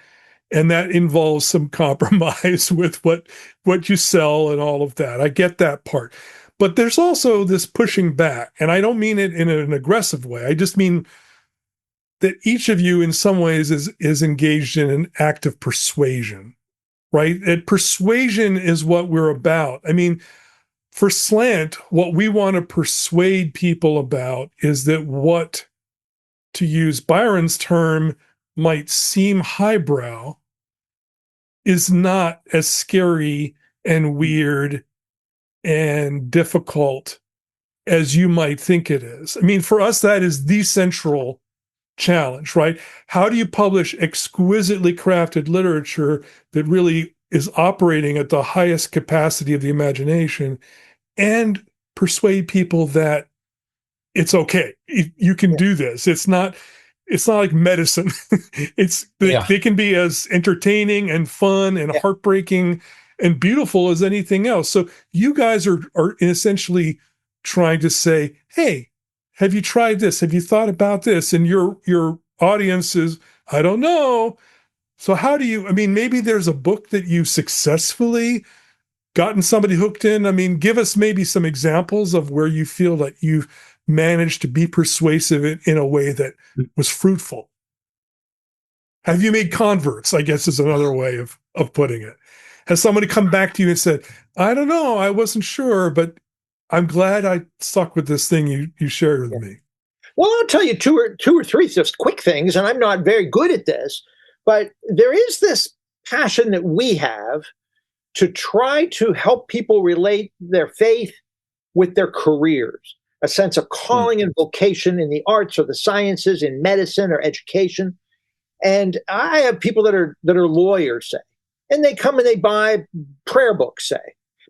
[SPEAKER 1] And that involves some compromise with what you sell and all of that. I get that part. But there's also this pushing back. And I don't mean it in an aggressive way. I just mean that each of you in some ways is engaged in an act of persuasion, right? And persuasion is what we're about. I mean, for Slant, what we want to persuade people about is that what, to use Byron's term, might seem highbrow is not as scary and weird and difficult as you might think it is. I mean, for us, that is the central challenge, right? How do you publish exquisitely crafted literature that really is operating at the highest capacity of the imagination and persuade people that it's okay, you can do this? It's not like medicine. They can be as entertaining and fun and heartbreaking and beautiful as anything else. So you guys are essentially trying to say, hey, have you tried this? Have you thought about this? And your audience is, I don't know. So how do you, maybe there's a book that you successfully gotten somebody hooked in. Give us maybe some examples of where you feel that you've managed to be persuasive in a way that was fruitful. Have you made converts, I guess is another way of putting it. Has somebody come back to you and said, I don't know, I wasn't sure, but I'm glad I stuck with this thing you shared with me?
[SPEAKER 4] Well, I'll tell you two or three just quick things, and I'm not very good at this, but there is this passion that we have to try to help people relate their faith with their careers. A sense of calling and vocation in the arts or the sciences, in medicine or education. And I have people that are lawyers, say, and they come and they buy prayer books, say,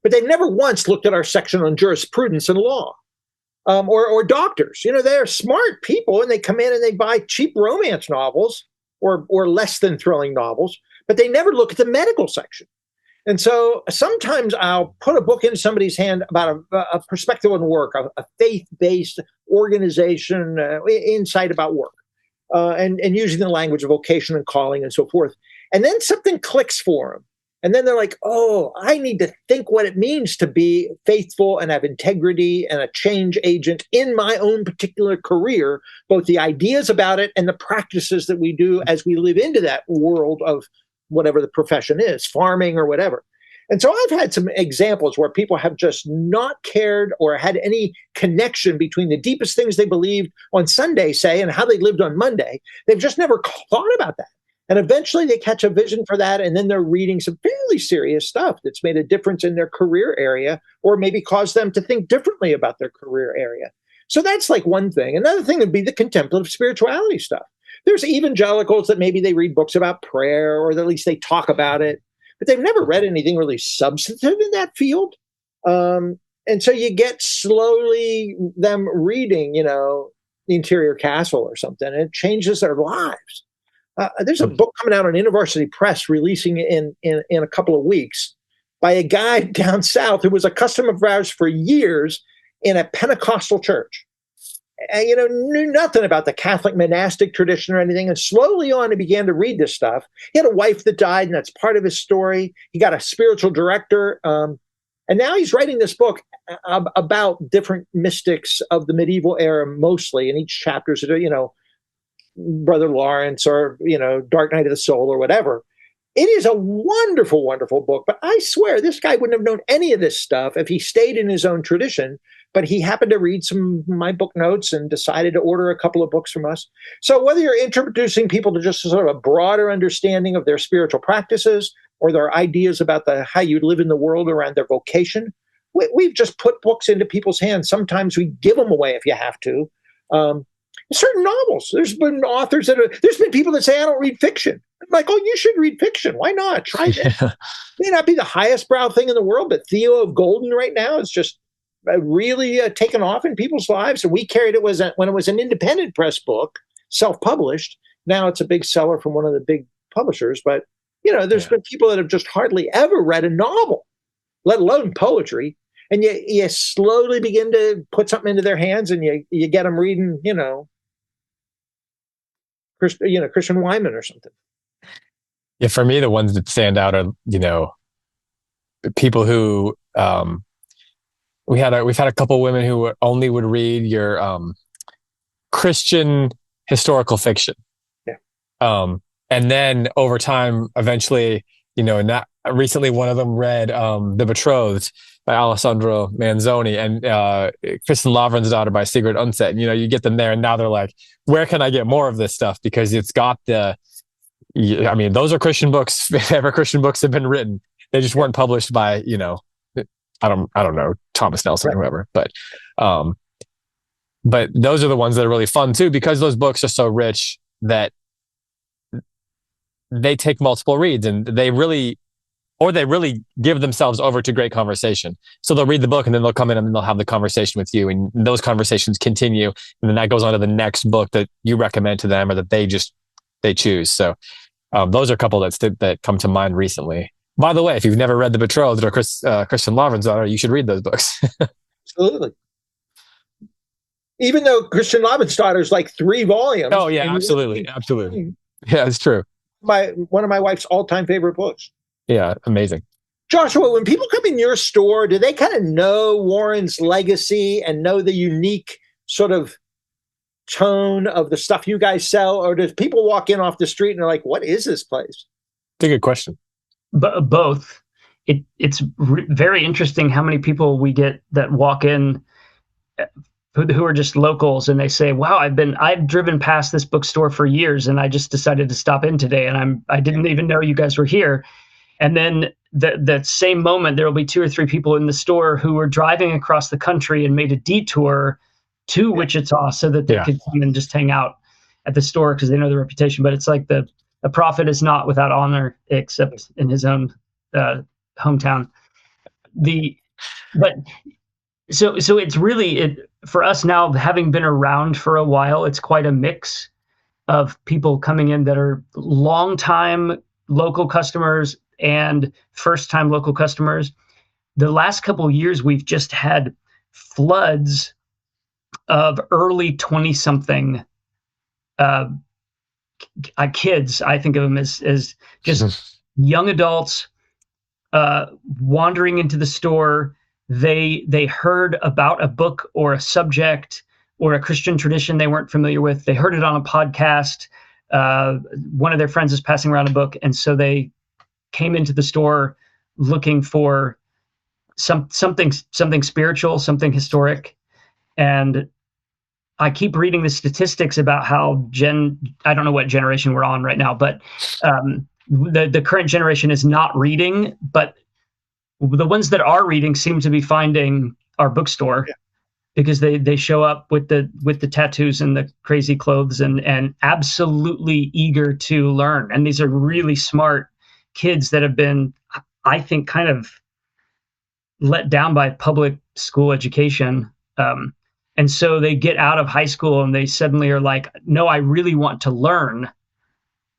[SPEAKER 4] but they've never once looked at our section on jurisprudence and law. Or doctors, they're smart people and they come in and they buy cheap romance novels or less than thrilling novels, but they never look at the medical section. And so sometimes I'll put a book in somebody's hand about a perspective on work, a faith-based organization, insight about work, and using the language of vocation and calling and so forth. And then something clicks for them. And then they're like, oh, I need to think what it means to be faithful and have integrity and a change agent in my own particular career, both the ideas about it and the practices that we do as we live into that world of whatever the profession is, farming or whatever. And so I've had some examples where people have just not cared or had any connection between the deepest things they believed on Sunday, say, and how they lived on Monday. They've just never thought about that. And eventually they catch a vision for that, and then they're reading some fairly serious stuff that's made a difference in their career area, or maybe caused them to think differently about their career area. So that's like one thing. Another thing would be the contemplative spirituality stuff. There's evangelicals that maybe they read books about prayer, or at least they talk about it, but they've never read anything really substantive in that field. And so you get slowly them reading, The Interior Castle or something, and it changes their lives. There's a book coming out on University Press, releasing in a couple of weeks, by a guy down south who was a customer of ours for years in a Pentecostal church. And, knew nothing about the Catholic monastic tradition or anything. And slowly on, he began to read this stuff. He had a wife that died, and that's part of his story. He got a spiritual director. And now he's writing this book about different mystics of the medieval era, mostly. And each chapter is, Brother Lawrence, or, Dark Night of the Soul, or whatever. It is a wonderful, wonderful book. But I swear this guy wouldn't have known any of this stuff if he stayed in his own tradition. But he happened to read some of my book notes and decided to order a couple of books from us. So whether you're introducing people to just sort of a broader understanding of their spiritual practices, or their ideas about how you live in the world around their vocation, we've just put books into people's hands. Sometimes we give them away if you have to. Certain novels. There's been authors there's been people that say, I don't read fiction. I'm like, oh, you should read fiction. Why not? Try it. May not be the highest brow thing in the world, but Theo of Golden right now is just really taken off in people's lives. And we carried it when it was an independent press book, self-published. Now it's a big seller from one of the big publishers. But, there's been people that have just hardly ever read a novel, let alone poetry. And you slowly begin to put something into their hands, and you get them reading, Christian Wyman or something.
[SPEAKER 3] Yeah, for me, the ones that stand out are, people who we've had a couple of women who only would read your Christian historical fiction. Yeah. And then over time, eventually, recently one of them read The Betrothed by Alessandro Manzoni, and Kristen Lavren's Daughter by Sigrid Undset. And, you get them there, and now they're like, where can I get more of this stuff? Because it's got those are Christian books. If ever Christian books have been written, they just weren't published by, I don't know, Thomas Nelson or whoever. But those are the ones that are really fun too, because those books are so rich that they take multiple reads, and they really give themselves over to great conversation. So they'll read the book, and then they'll come in and they'll have the conversation with you, and those conversations continue. And then that goes on to the next book that you recommend to them, or that they choose. So those are a couple that come to mind recently. By the way, if you've never read The Betrothed or Kristen Lavren's Daughter, you should read those books.
[SPEAKER 4] Absolutely. Even though Kristen Lavren's Daughter is like 3 volumes.
[SPEAKER 3] Oh yeah, absolutely. Absolutely. Yeah, it's true.
[SPEAKER 4] One of my wife's all-time favorite books.
[SPEAKER 3] Yeah, amazing.
[SPEAKER 4] Joshua, when people come in your store, do they kind of know Warren's legacy and know the unique sort of tone of the stuff you guys sell? Or does people walk in off the street and they're like, what is this place?
[SPEAKER 3] It's a good question.
[SPEAKER 2] Both. It's very interesting how many people we get that walk in who are just locals, and they say, wow, I've driven past this bookstore for years, and I just decided to stop in today, and I didn't even know you guys were here. And then that same moment, there will be 2 or 3 people in the store who were driving across the country and made a detour to Wichita so that they could come and just hang out at the store because they know the reputation. But it's like the prophet is not without honor except in his own hometown. So it's really for us now, having been around for a while, it's quite a mix of people coming in that are longtime local customers and first-time local customers. The last couple of years, we've just had floods of early 20-something kids. I think of them as just young adults wandering into the store. They heard about a book or a subject or a Christian tradition they weren't familiar with. They heard it on a podcast. One of their friends is passing around a book, and so they came into the store looking for something spiritual, something historic. And I keep reading the statistics about how I don't know what generation we're on right now, but the current generation is not reading, but the ones that are reading seem to be finding our bookstore. Yeah. Because they show up with the tattoos and the crazy clothes and absolutely eager to learn. And these are really smart kids that have been, I think, kind of let down by public school education. And so they get out of high school and they suddenly are like, no, I really want to learn.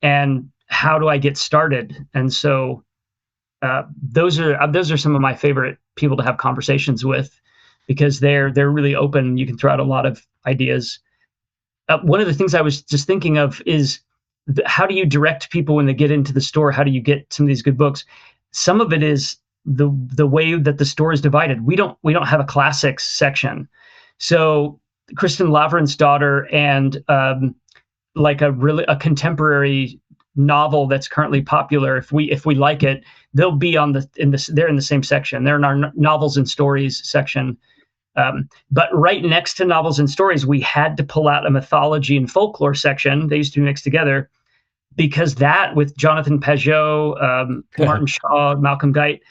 [SPEAKER 2] And how do I get started? And so those are some of my favorite people to have conversations with, because they're really open. You can throw out a lot of ideas. One of the things I was just thinking of is how do you direct people when they get into the store? How do you get some of these good books? Some of it is the way that the store is divided. We don't have a classics section. So Kristen Lavren's daughter and like a contemporary novel that's currently popular, if we like it, they'll be they're in the same section. They're in our novels and stories section. But right next to novels and stories, we had to pull out a mythology and folklore section. They used to be mixed together, because that, with Jonathan Pageau, Martin Shaw, Malcolm Guite,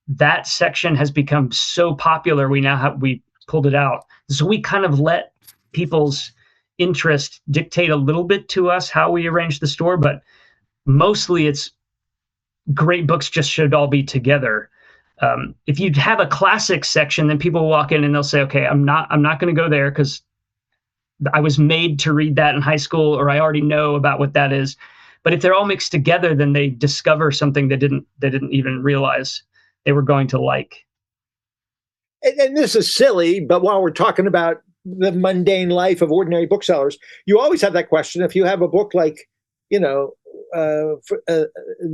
[SPEAKER 2] that section has become so popular. We pulled it out. So we kind of let people's interest dictate a little bit to us how we arrange the store, but mostly it's great books just should all be together. If you have a classic section, then people will walk in and they'll say, okay, I'm not going to go there because I was made to read that in high school, or I already know about what that is. But if they're all mixed together, then they discover something they didn't even realize they were going to like.
[SPEAKER 4] And this is silly, but while we're talking about the mundane life of ordinary booksellers, you always have that question. If you have a book like, The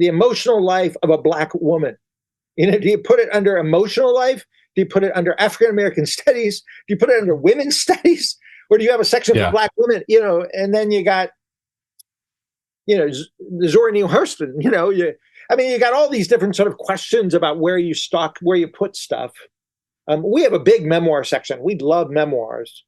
[SPEAKER 4] Emotional Life of a Black Woman, do you put it under emotional life? Do you put it under African American studies? Do you put it under women's studies? Or do you have a section for Black women? And then you got, Zora Neale Hurston. You got all these different sort of questions about where you put stuff. We have a big memoir section. We love memoirs.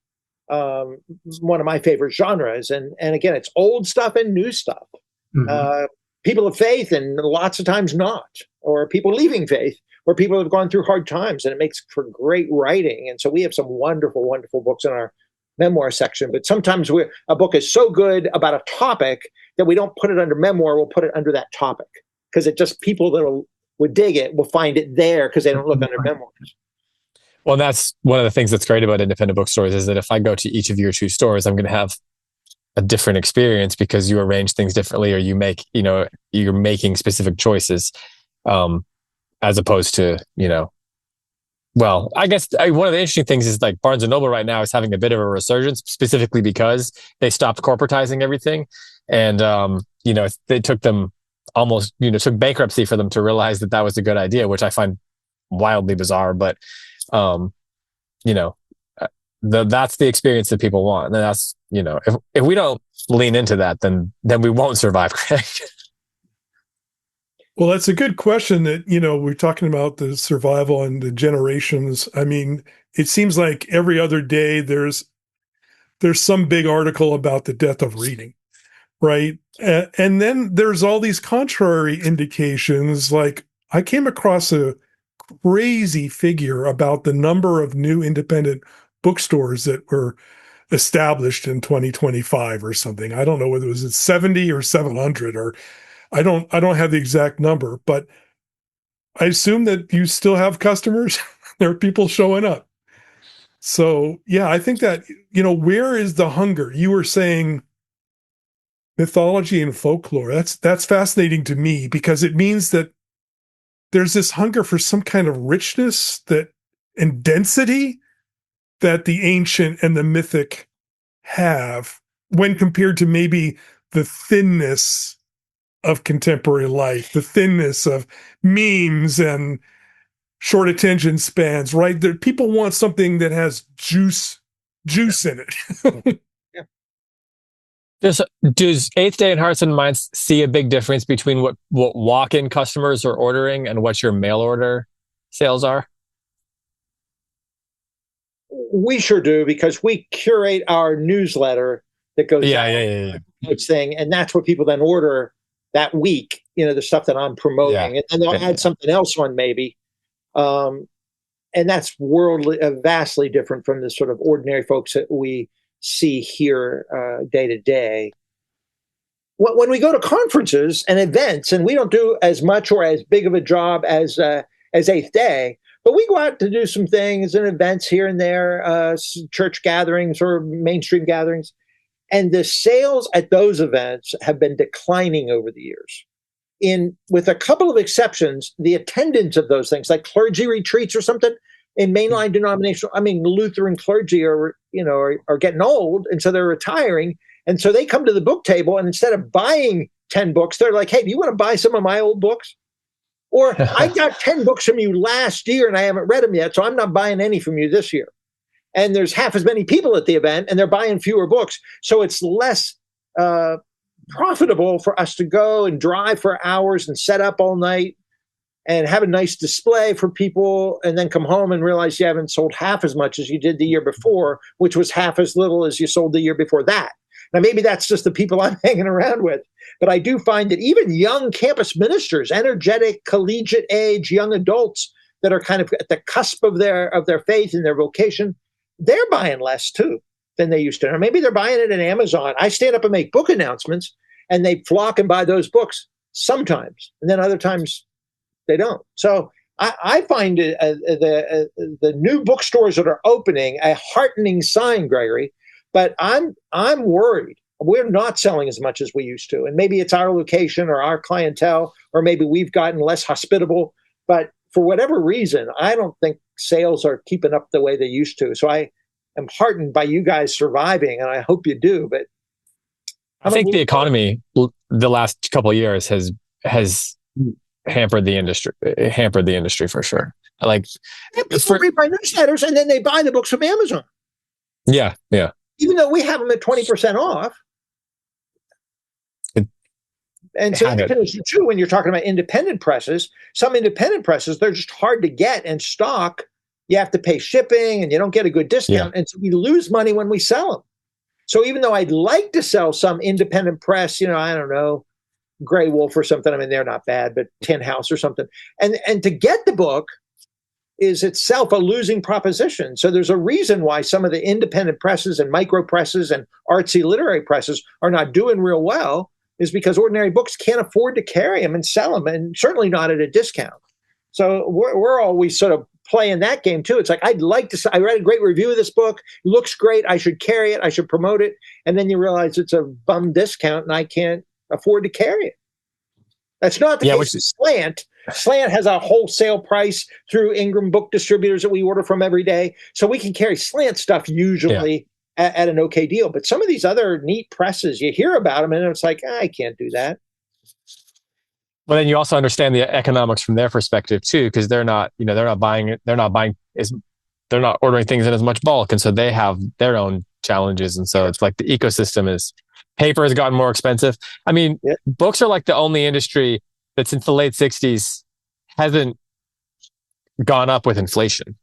[SPEAKER 4] One of my favorite genres. And again, it's old stuff and new stuff. Mm-hmm. People of faith and lots of times not, or people leaving faith, or people have gone through hard times, and it makes for great writing. And so we have some wonderful, wonderful books in our memoir section. But sometimes a book is so good about a topic that we don't put it under memoir, we'll put it under that topic, because it just, people that would dig it will find it there because they don't look under memoirs.
[SPEAKER 3] Well, that's one of the things that's great about independent bookstores, is that if I go to each of your two stores, I'm going to have a different experience, because you arrange things differently, or you're making specific choices, as opposed to, well, I guess one of the interesting things is, like, Barnes & Noble right now is having a bit of a resurgence, specifically because they stopped corporatizing everything. And, it took them almost, took bankruptcy for them to realize that was a good idea, which I find wildly bizarre. But, that's the experience that people want. And that's, if we don't lean into that, then we won't survive, Craig.
[SPEAKER 1] Well, that's a good question that, we're talking about the survival and the generations. I mean, it seems like every other day there's some big article about the death of reading, right? And then there's all these contrary indications. Like, I came across a crazy figure about the number of new independent bookstores that were established in 2025 or something. I don't know whether it was 70 or 700, or I don't have the exact number, but I assume that you still have customers. There are people showing up. So yeah, I think that, where is the hunger? You were saying mythology and folklore. That's fascinating to me, because it means that there's this hunger for some kind of richness and density that the ancient and the mythic have, when compared to maybe the thinness of contemporary life, the thinness of memes and short attention spans, right? People want something that has juice in it.
[SPEAKER 4] Yeah.
[SPEAKER 3] Does Eighth Day and Hearts and Minds see a big difference between what walk-in customers are ordering and what your mail order sales are?
[SPEAKER 4] We sure do, because we curate our newsletter that goes out, coach thing, and that's what people then order that week. The stuff that I'm promoting, and they'll add something else on maybe, and that's vastly different from the sort of ordinary folks that we see here day to day. When we go to conferences and events, and we don't do as much or as big of a job as Eighth Day, but we go out to do some things and events here and there, church gatherings or mainstream gatherings. And the sales at those events have been declining over the years. With a couple of exceptions, the attendance of those things, like clergy retreats or something in mainline denominational, Lutheran clergy are getting old, and so they're retiring. And so they come to the book table, and instead of buying 10 books, they're like, hey, do you want to buy some of my old books? Or I got 10 books from you last year and I haven't read them yet, so I'm not buying any from you this year. And there's half as many people at the event, and they're buying fewer books. So it's less profitable for us to go and drive for hours and set up all night and have a nice display for people, and then come home and realize you haven't sold half as much as you did the year before, which was half as little as you sold the year before that. Now, maybe that's just the people I'm hanging around with, but I do find that even young campus ministers, energetic, collegiate age, young adults that are kind of at the cusp of their faith and their vocation, they're buying less too than they used to. Or maybe they're buying it at Amazon. I stand up and make book announcements, and they flock and buy those books sometimes, and then other times they don't. So I find the new bookstores that are opening a heartening sign, Gregory. But I'm worried. We're not selling as much as we used to. And maybe it's our location or our clientele, or maybe we've gotten less hospitable. But for whatever reason, I don't think sales are keeping up the way they used to. So I am heartened by you guys surviving, and I hope you do. But
[SPEAKER 3] I think the economy the last couple of years has hampered the industry for sure. Like,
[SPEAKER 4] people read my newsletters and then they buy the books from Amazon.
[SPEAKER 3] Yeah.
[SPEAKER 4] Even though we have them at 20% off. And so independents too, when you're talking about independent presses, some independent presses, they're just hard to get and stock. You have to pay shipping and you don't get a good discount. And so we lose money when we sell them. So even though I'd like to sell some independent press, I don't know, Grey Wolf or something, they're not bad, but Tin House or something. And to get the book is itself a losing proposition. So there's a reason why some of the independent presses and micro presses and artsy literary presses are not doing real well, is because ordinary books can't afford to carry them and sell them, and certainly not at a discount. So we're always sort of playing that game too. It's like, I read a great review of this book, looks great, I should carry it, I should promote it. And then you realize it's a bum discount and I can't afford to carry it. That's not the case with Slant. Slant has a wholesale price through Ingram book distributors that we order from every day. So we can carry Slant stuff usually at an okay deal. But some of these other neat presses, you hear about them and it's like, I can't do that.
[SPEAKER 3] But then you also understand the economics from their perspective too, because they're not ordering things in as much bulk. And so they have their own challenges. And so it's like the ecosystem paper has gotten more expensive. Books are like the only industry that since the late 60s hasn't gone up with inflation.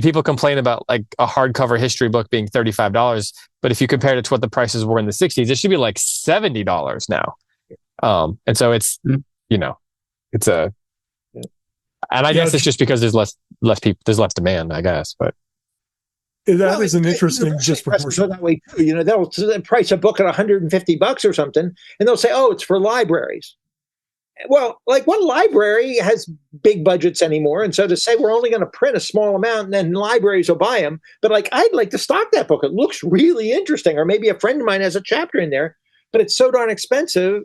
[SPEAKER 3] People complain about like a hardcover history book being $35, but if you compare it to what the prices were in the 60s, it should be like $70 now. And so it's, it's and I guess it's just because there's less people, there's less demand, I guess, but.
[SPEAKER 1] That is an interesting disproportion.
[SPEAKER 4] That way too. They'll price a book at $150 or something, and they'll say, "Oh, it's for libraries." Well, like, what library has big budgets anymore? And so to say we're only going to print a small amount and then libraries will buy them, but like, I'd like to stock that book. It looks really interesting, or maybe a friend of mine has a chapter in there, but it's so darn expensive.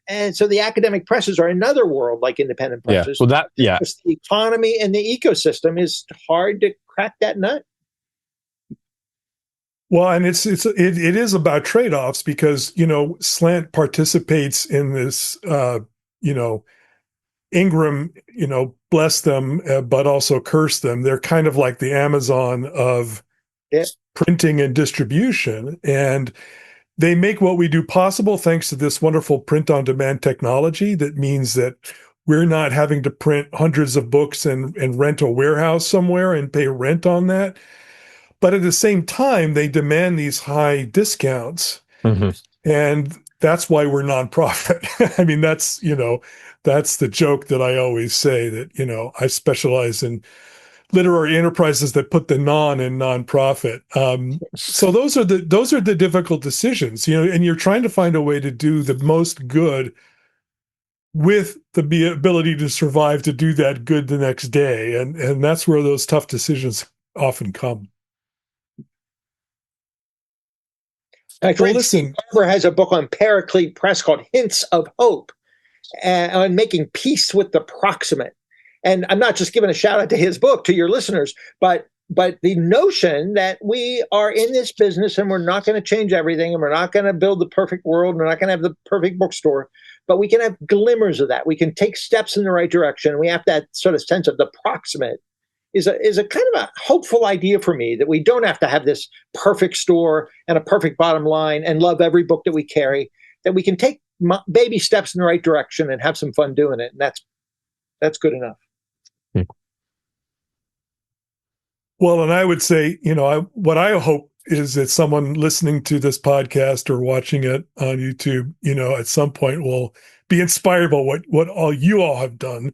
[SPEAKER 4] And so the academic presses are another world, like independent presses. Just the economy and the ecosystem is hard to crack that nut.
[SPEAKER 1] Well, and it is about trade-offs, because Slant participates in this. Ingram, bless them, but also curse them. They're kind of like the Amazon of printing and distribution, and they make what we do possible thanks to this wonderful print-on-demand technology that means that we're not having to print hundreds of books and rent a warehouse somewhere and pay rent on that. But at the same time, they demand these high discounts.
[SPEAKER 3] Mm-hmm.
[SPEAKER 1] And that's why we're nonprofit. I mean, that's the joke that I always say, that, I specialize in literary enterprises that put the non in nonprofit. So those are the difficult decisions, and you're trying to find a way to do the most good with the ability to survive to do that good the next day. And that's where those tough decisions often come.
[SPEAKER 4] My friend
[SPEAKER 1] Well, listen,
[SPEAKER 4] Steve Barber has a book on Paraclete Press called Hints of Hope, on making peace with the proximate. And I'm not just giving a shout out to his book, to your listeners, but the notion that we are in this business and we're not going to change everything, and we're not going to build the perfect world, and we're not going to have the perfect bookstore, but we can have glimmers of that. We can take steps in the right direction. We have that sort of sense of the proximate is a kind of a hopeful idea for me, that we don't have to have this perfect store and a perfect bottom line and love every book that we carry, that we can take baby steps in the right direction and have some fun doing it. And that's good enough.
[SPEAKER 1] Well, and I would say, what I hope is that someone listening to this podcast or watching it on YouTube, at some point will be inspired by what all you all have done.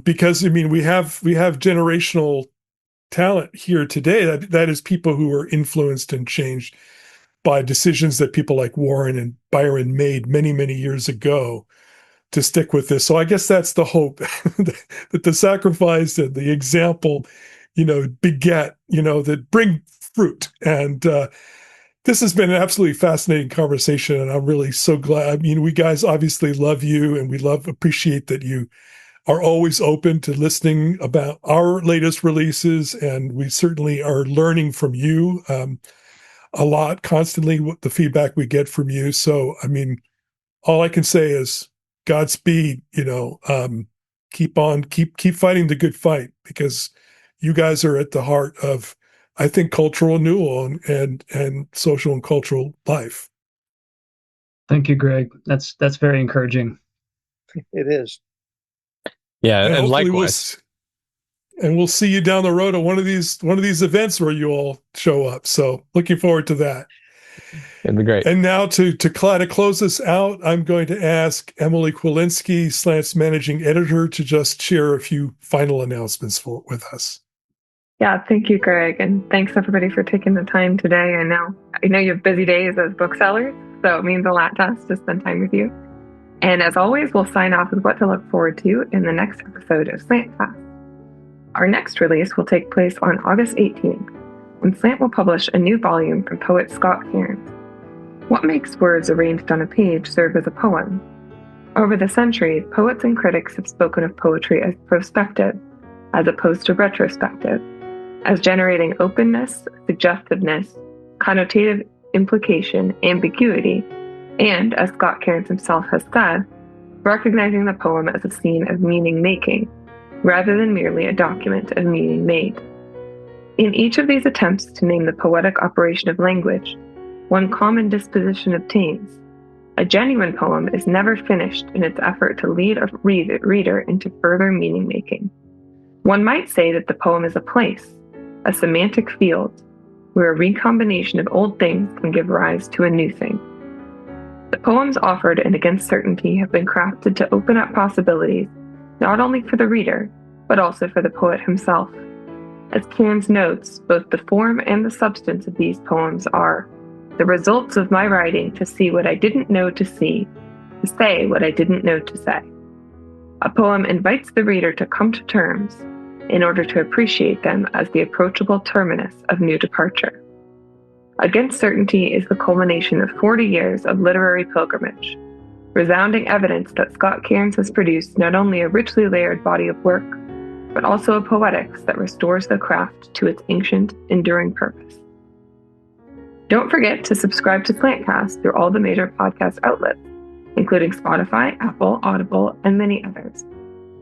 [SPEAKER 1] Because we have generational talent here today. That is people who were influenced and changed by decisions that people like Warren and Byron made many, many years ago to stick with this. So I guess that's the hope, that the sacrifice and the example, beget, that bring fruit. And this has been an absolutely fascinating conversation, and I'm really so glad. We guys obviously love you, and we appreciate that you are always open to listening about our latest releases, and we certainly are learning from you a lot constantly, what the feedback we get from you. So, all I can say is Godspeed, keep fighting the good fight, because you guys are at the heart of, I think, cultural renewal and social and cultural life.
[SPEAKER 2] Thank you, Greg. That's very encouraging.
[SPEAKER 4] It is.
[SPEAKER 3] Yeah, and likewise.
[SPEAKER 1] We'll see you down the road at one of these events where you all show up. So looking forward to that.
[SPEAKER 3] It'd be great.
[SPEAKER 1] And now to close us out, I'm going to ask Emily Kwilinski, Slant's managing editor, to just share a few final announcements with us.
[SPEAKER 5] Yeah, thank you, Greg, and thanks everybody for taking the time today. I know you have busy days as booksellers, so it means a lot to us to spend time with you. And as always, we'll sign off with what to look forward to in the next episode of SlantCast. Our next release will take place on August 18th, when Slant will publish a new volume from poet Scott Kern. What makes words arranged on a page serve as a poem? Over the centuries, poets and critics have spoken of poetry as prospective, as opposed to retrospective, as generating openness, suggestiveness, connotative implication, ambiguity, and, as Scott Kern himself has said, recognizing the poem as a scene of meaning-making, rather than merely a document of meaning made. In each of these attempts to name the poetic operation of language, one common disposition obtains. A genuine poem is never finished in its effort to lead a reader into further meaning-making. One might say that the poem is a place, a semantic field, where a recombination of old things can give rise to a new thing. The poems offered in Against Certainty have been crafted to open up possibilities, not only for the reader, but also for the poet himself. As Cairns notes, both the form and the substance of these poems are the results of my writing to see what I didn't know to see, to say what I didn't know to say. A poem invites the reader to come to terms in order to appreciate them as the approachable terminus of new departure. Against Certainty is the culmination of 40 years of literary pilgrimage, resounding evidence that Scott Cairns has produced not only a richly layered body of work, but also a poetics that restores the craft to its ancient, enduring purpose. Don't forget to subscribe to SlantCast through all the major podcast outlets, including Spotify, Apple, Audible, and many others.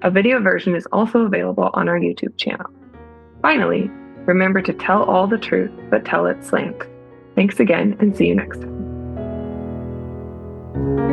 [SPEAKER 5] A video version is also available on our YouTube channel. Finally, remember to tell all the truth, but tell it slant. Thanks again, and see you next time. you.